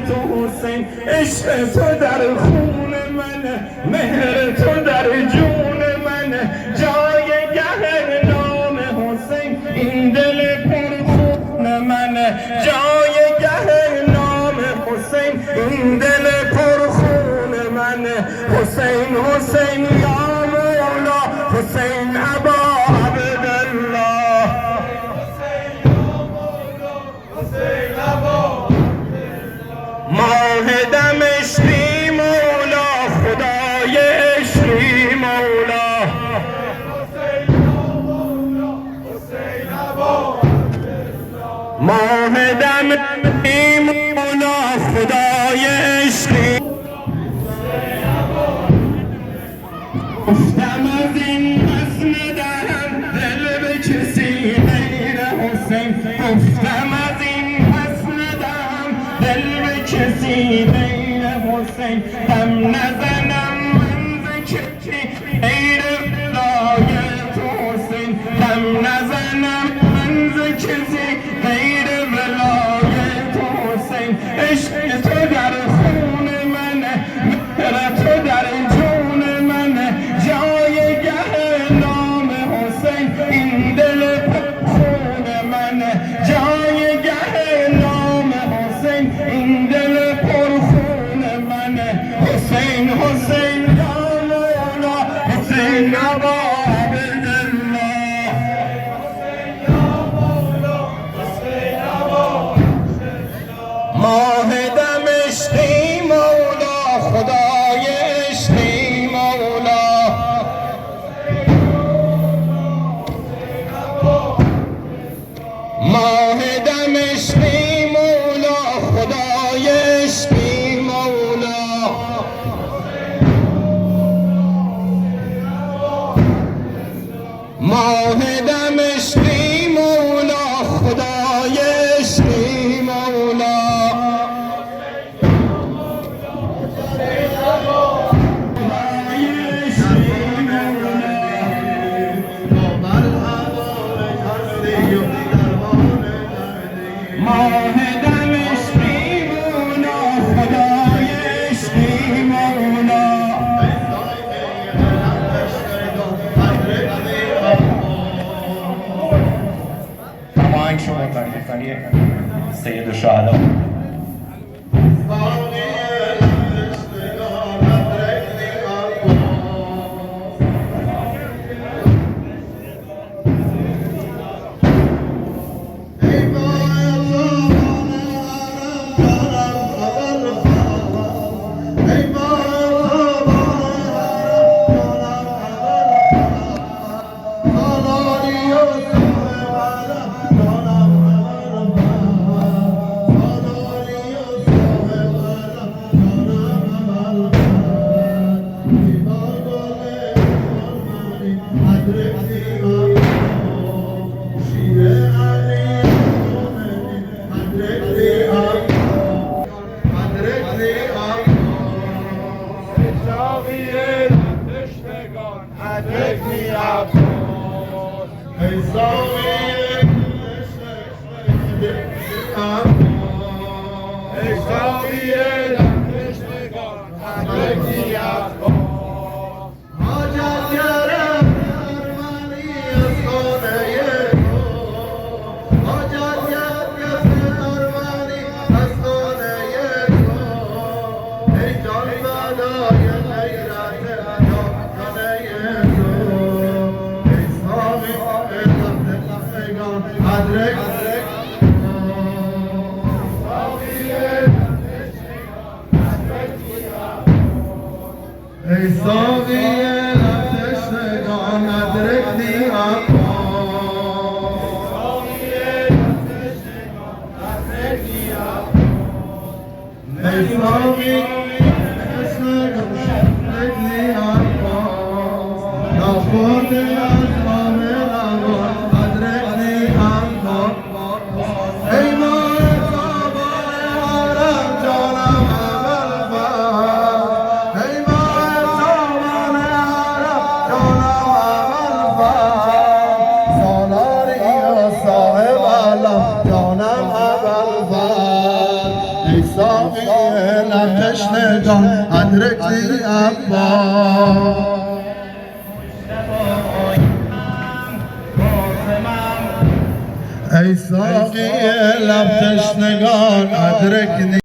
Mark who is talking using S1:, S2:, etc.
S1: تو حسین، عشق تو در خون منه، مهر تو در جون منه، جایگه نام حسین این دل پرخون منه، جایگه نام حسین این دل پرخون منه. حسین حسین یا مولا، حسین ابا عبدالله، ماه دمشقی مولا، خدای عشقی مولا، ماه دمشقی مولا، خدای عشقی. گفتم از این پس ندارم دل به کسی غیر حسین، گفتم از این پس ندارم دل به کسی غیر حسین، هم نزنم من ز کسی غیر ولایت حسین، هم نزنم من ز کسی غیر ولایت حسین. عشق تو در خون منه، مهر تو در جون منه، جایگه نام حسین این دل پرخون منه، جایگه نام حسین این دل پرخون منه. حسین حسین یا مولا، حسین ابا عبدالله، ماه دمشقی مولا، خدای عشقی مولا، ماه دمشقی مولا، خدای عشقی مولا، ماه دمشقی مولا، خدای عشقی مولا. ماه دمشقی مولا، خدای عشقی مولا،
S2: هماهنگ شما تاریخی سید الشهدا.
S3: صاحب علم جانم ابوالفضل ساقی لب تشنگان ادرکنی عباس ای ساقی لب تشنگان ادرکنی